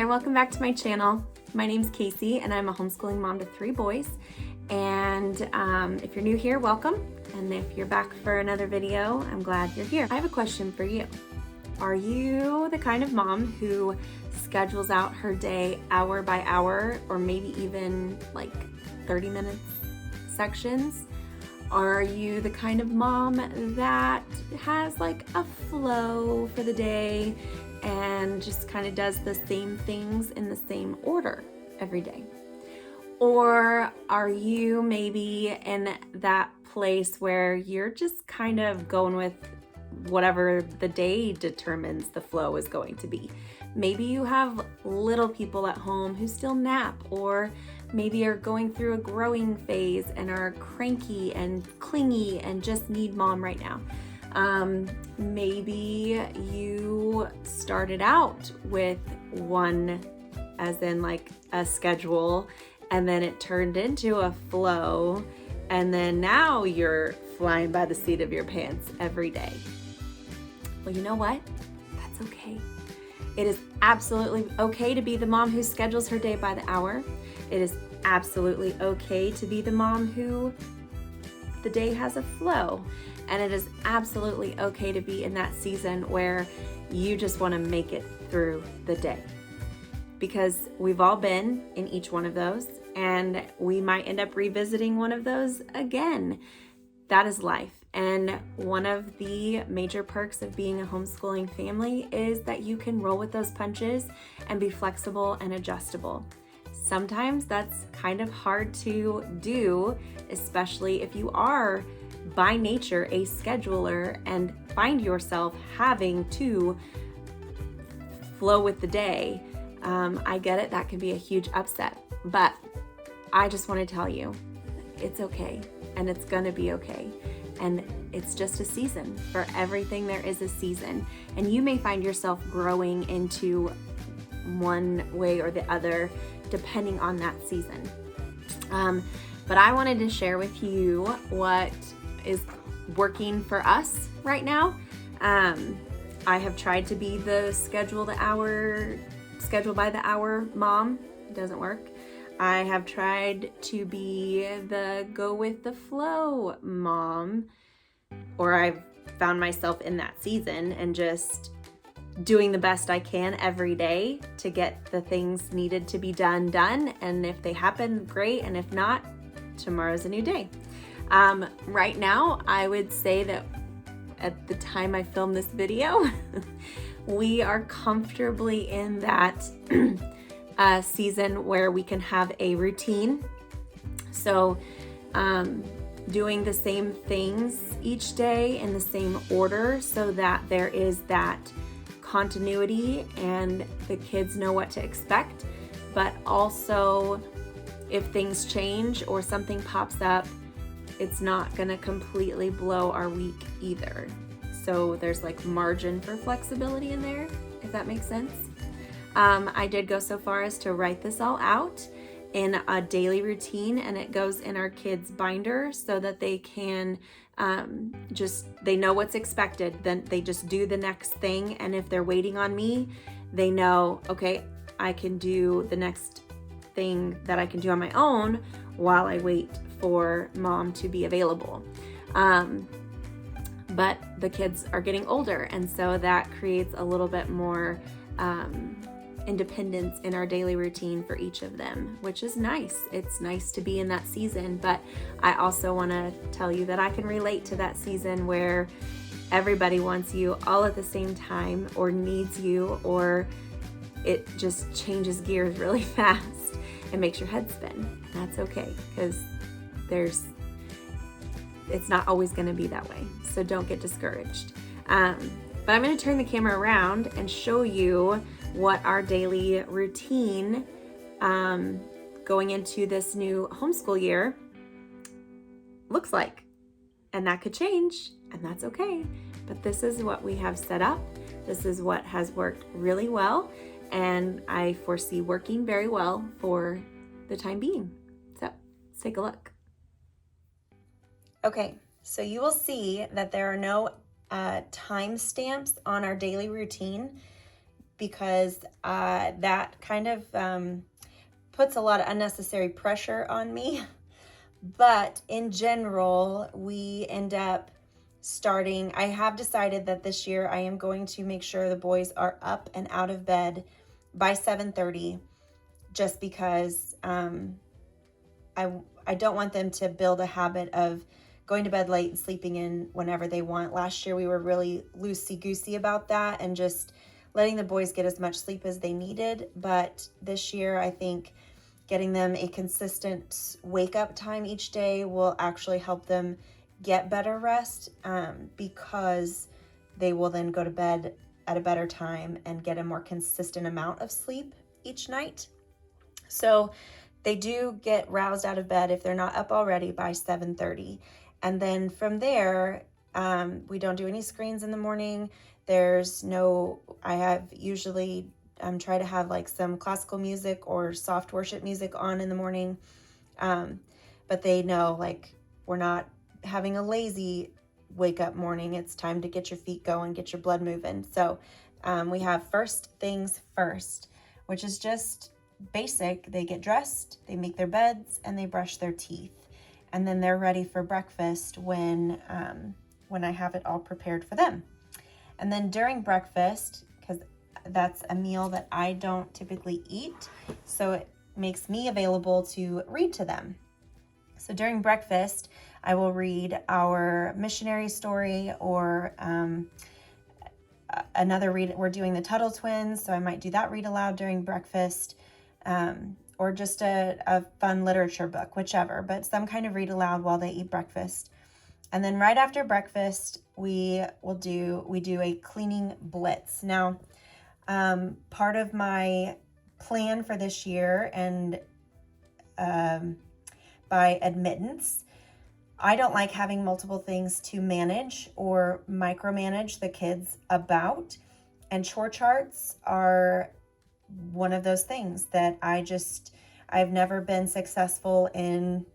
welcome back to my channel. My name's Casey and I'm a homeschooling mom to 3 boys. And if you're new here, welcome. And if you're back for another video, I'm glad you're here. I have a question for you. Are you the kind of mom who schedules out her day hour by hour, or maybe even like 30 minutes sections? Are you the kind of mom that has like a flow for the day and just kind of does the same things in the same order every day? Or are you maybe in that place where you're just kind of going with whatever the day determines the flow is going to be? Maybe you have little people at home who still nap, or maybe are going through a growing phase and are cranky and clingy and just need mom right now. Maybe you started out with one, as in like a schedule, and then it turned into a flow, and then now you're flying by the seat of your pants every day. Well, you know what? That's okay. It is absolutely okay to be the mom who schedules her day by the hour. It is absolutely okay to be the mom who the day has a flow. And it is absolutely okay to be in that season where you just want to make it through the day. Because we've all been in each one of those, and we might end up revisiting one of those again. That is life. And one of the major perks of being a homeschooling family is that you can roll with those punches and be flexible and adjustable. Sometimes that's kind of hard to do, especially if you are by nature a scheduler and find yourself having to flow with the day. I get it, that can be a huge upset, but I just want to tell you, it's okay, and it's gonna be okay. And it's just a season. For everything there is a season. And you may find yourself growing into one way or the other depending on that season. But I wanted to share with you what is working for us right now. I have tried to be the schedule by the hour mom. It doesn't work. I have tried to be the go with the flow mom, or I've found myself in that season and just doing the best I can every day to get the things needed to be done. And if they happen, great. And if not, tomorrow's a new day. Right now, I would say that at the time I filmed this video, we are comfortably in that season where we can have a routine. So doing the same things each day in the same order so that there is that continuity and the kids know what to expect. But also, if things change or something pops up, it's not gonna completely blow our week either. So there's like margin for flexibility in there, if that makes sense. I did go so far as to write this all out in a daily routine, and it goes in our kids' binder so that they can they know what's expected. Then they just do the next thing, and if they're waiting on me, they know, okay, I can do the next thing that I can do on my own while I wait for mom to be available. But the kids are getting older, and so that creates a little bit more independence in our daily routine for each of them, which is nice. It's nice to be in that season, but I also want to tell you that I can relate to that season where everybody wants you all at the same time, or needs you, or it just changes gears really fast and makes your head spin. And that's okay, because it's not always going to be that way. So don't get discouraged. But I'm going to turn the camera around and show you what our daily routine going into this new homeschool year looks like. And that could change, and that's okay. But this is what we have set up. This is what has worked really well, and I foresee working very well for the time being. So let's take a look. Okay, so you will see that there are no time stamps on our daily routine. because that kind of puts a lot of unnecessary pressure on me. But in general, we end up starting. I have decided that this year I am going to make sure the boys are up and out of bed by 7:30, just because I don't want them to build a habit of going to bed late and sleeping in whenever they want. Last year we were really loosey-goosey about that and just letting the boys get as much sleep as they needed. But this year I think getting them a consistent wake up time each day will actually help them get better rest, because they will then go to bed at a better time and get a more consistent amount of sleep each night. So they do get roused out of bed if they're not up already by 7:30. And then from there, we don't do any screens in the morning. I have usually try to have like some classical music or soft worship music on in the morning. But they know like we're not having a lazy wake up morning. It's time to get your feet going, get your blood moving. So we have first things first, which is just basic. They get dressed, they make their beds, and they brush their teeth. And then they're ready for breakfast when I have it all prepared for them. And then during breakfast, because that's a meal that I don't typically eat, so it makes me available to read to them. So during breakfast, I will read our missionary story or another read. We're doing the Tuttle Twins, so I might do that read aloud during breakfast, or just a fun literature book, whichever, but some kind of read aloud while they eat breakfast. And then right after breakfast, we do a cleaning blitz. Now, part of my plan for this year, and by admittance, I don't like having multiple things to manage or micromanage the kids about, and chore charts are one of those things that I've never been successful in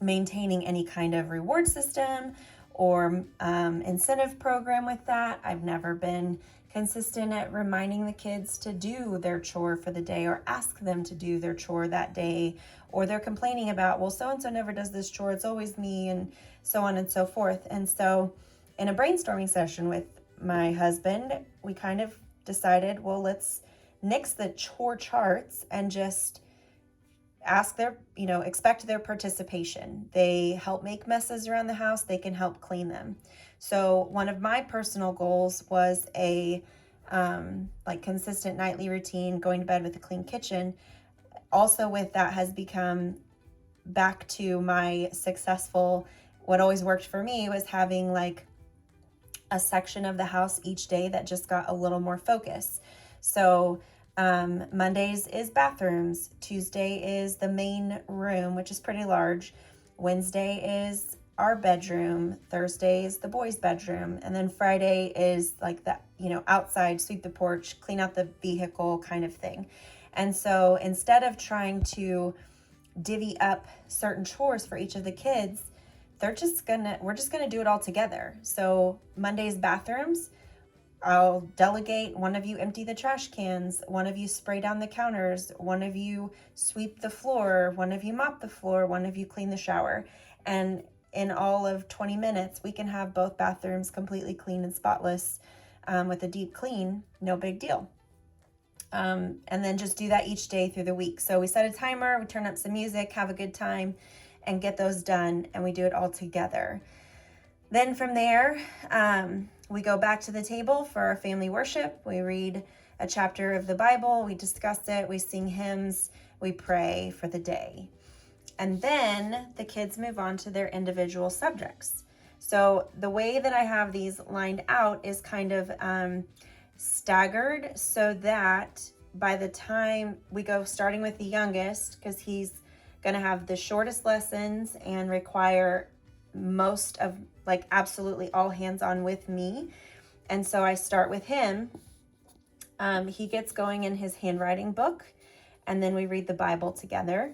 maintaining any kind of reward system or incentive program with that. I've never been consistent at reminding the kids to do their chore for the day or ask them to do their chore that day, or they're complaining about, well, so-and-so never does this chore, it's always me, and so on and so forth. And so in a brainstorming session with my husband, we kind of decided, well, let's nix the chore charts and just expect their participation. They help make messes around the house, they can help clean them. So one of my personal goals was a consistent nightly routine, going to bed with a clean kitchen. Also with that has become back to my successful, what always worked for me was having like a section of the house each day that just got a little more focus. So Mondays is bathrooms, Tuesday is the main room, which is pretty large, Wednesday is our bedroom, Thursday is the boys' bedroom, and then Friday is like that, outside, sweep the porch, clean out the vehicle kind of thing. And so instead of trying to divvy up certain chores for each of the kids, we're just gonna do it all together. So Monday's bathrooms, I'll delegate, one of you empty the trash cans, one of you spray down the counters, one of you sweep the floor, one of you mop the floor, one of you clean the shower. And in all of 20 minutes, we can have both bathrooms completely clean and spotless with a deep clean, no big deal. And then just do that each day through the week. So we set a timer, we turn up some music, have a good time, and get those done, and we do it all together. Then from there, we go back to the table for our family worship. We read a chapter of the Bible, we discuss it, we sing hymns, we pray for the day. And then the kids move on to their individual subjects. So the way that I have these lined out is kind of staggered, so that by the time we go, starting with the youngest, because he's going to have the shortest lessons and require most of, like, absolutely all hands on with me. And so I start with him. He gets going in his handwriting book, and then we read the Bible together.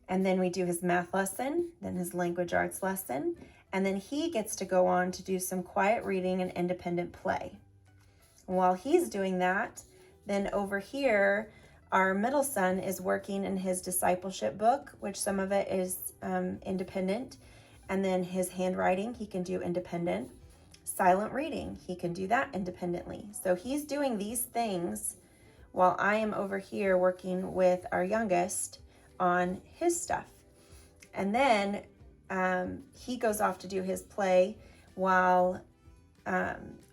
And then we do his math lesson, then his language arts lesson, and then he gets to go on to do some quiet reading and independent play. While he's doing that, Then over here, our middle son is working in his discipleship book, which some of it is independent. And then his handwriting, he can do independent. Silent reading, he can do that independently. So he's doing these things while I am over here working with our youngest on his stuff. And then he goes off to do his play while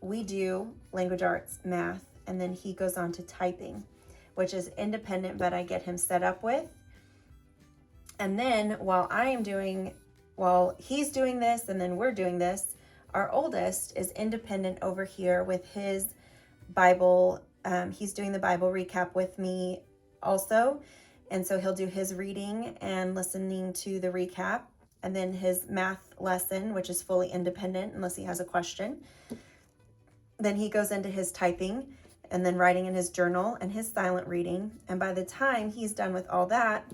we do language arts, math, and then he goes on to typing, which is independent, but I get him set up with. And then while he's doing this and then we're doing this, our oldest is independent over here with his Bible. He's doing the Bible recap with me also. And so he'll do his reading and listening to the recap, and then his math lesson, which is fully independent unless he has a question. Then he goes into his typing and then writing in his journal and his silent reading. And by the time he's done with all that,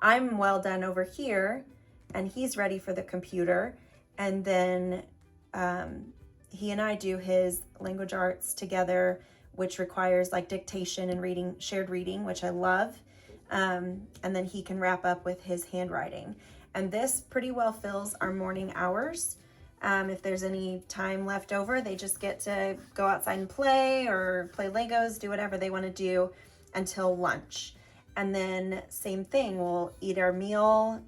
I'm well done over here and he's ready for the computer. And then he and I do his language arts together, which requires like dictation and reading, shared reading, which I love. And then he can wrap up with his handwriting. And this pretty well fills our morning hours. If there's any time left over, they just get to go outside and play or play Legos, do whatever they want to do until lunch. And then same thing, we'll eat our meal,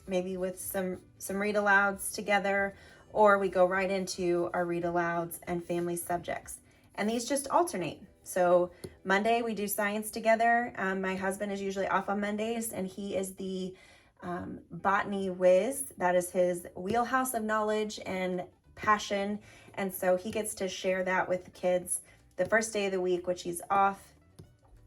maybe with some read alouds together, or we go right into our read alouds and family subjects. And these just alternate. So Monday we do science together. My husband is usually off on Mondays, and he is the botany whiz. That is his wheelhouse of knowledge and passion. And so he gets to share that with the kids the first day of the week, which he's off,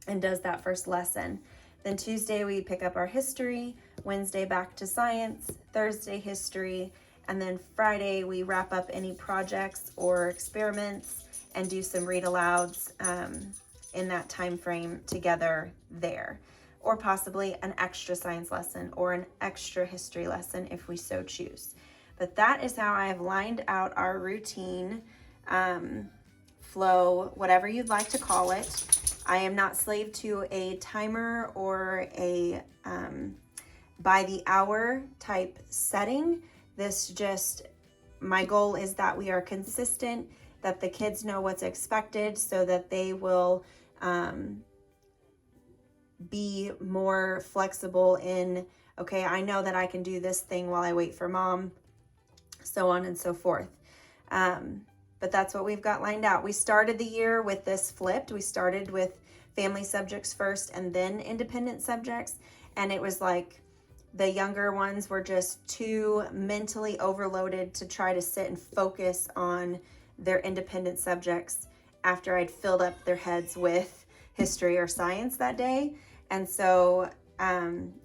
and does that first lesson. Then Tuesday we pick up our history, Wednesday back to science, Thursday history, and then Friday we wrap up any projects or experiments and do some read alouds in that time frame together there, or possibly an extra science lesson or an extra history lesson if we so choose. But that is how I have lined out our routine, flow, whatever you'd like to call it. I am not slave to a timer or a by the hour type setting. My goal is that we are consistent, that the kids know what's expected so that they will be more flexible in, okay, I know that I can do this thing while I wait for mom, so on and so forth. But that's what we've got lined out. We started the year with this flipped. We started with family subjects first and then independent subjects. And it was like the younger ones were just too mentally overloaded to try to sit and focus on their independent subjects after I'd filled up their heads with history or science that day. And so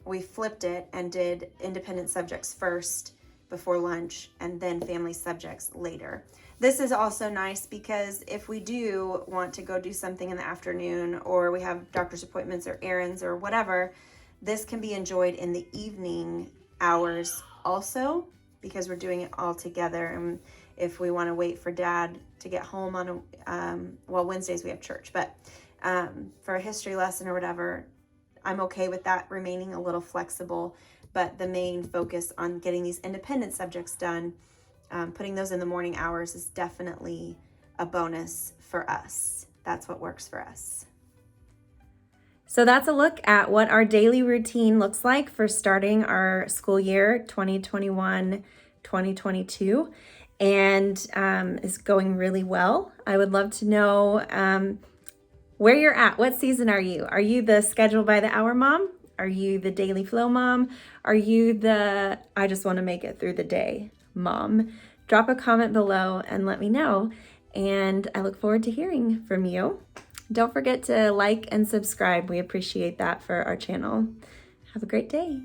we flipped it and did independent subjects first before lunch and then family subjects later. This is also nice because if we do want to go do something in the afternoon, or we have doctor's appointments or errands or whatever, this can be enjoyed in the evening hours also, because we're doing it all together. And if we want to wait for dad to get home on Wednesdays we have church, but for a history lesson or whatever, I'm okay with that remaining a little flexible. But the main focus on getting these independent subjects done, putting those in the morning hours, is definitely a bonus for us. That's what works for us. So that's a look at what our daily routine looks like for starting our school year 2021-2022, and is going really well. I would love to know where you're at. What season are you? Are you the schedule by the hour mom? Are you the daily flow mom? Are you the I just want to make it through the day mom? Drop a comment below and let me know. And I look forward to hearing from you. Don't forget to like and subscribe. We appreciate that for our channel. Have a great day.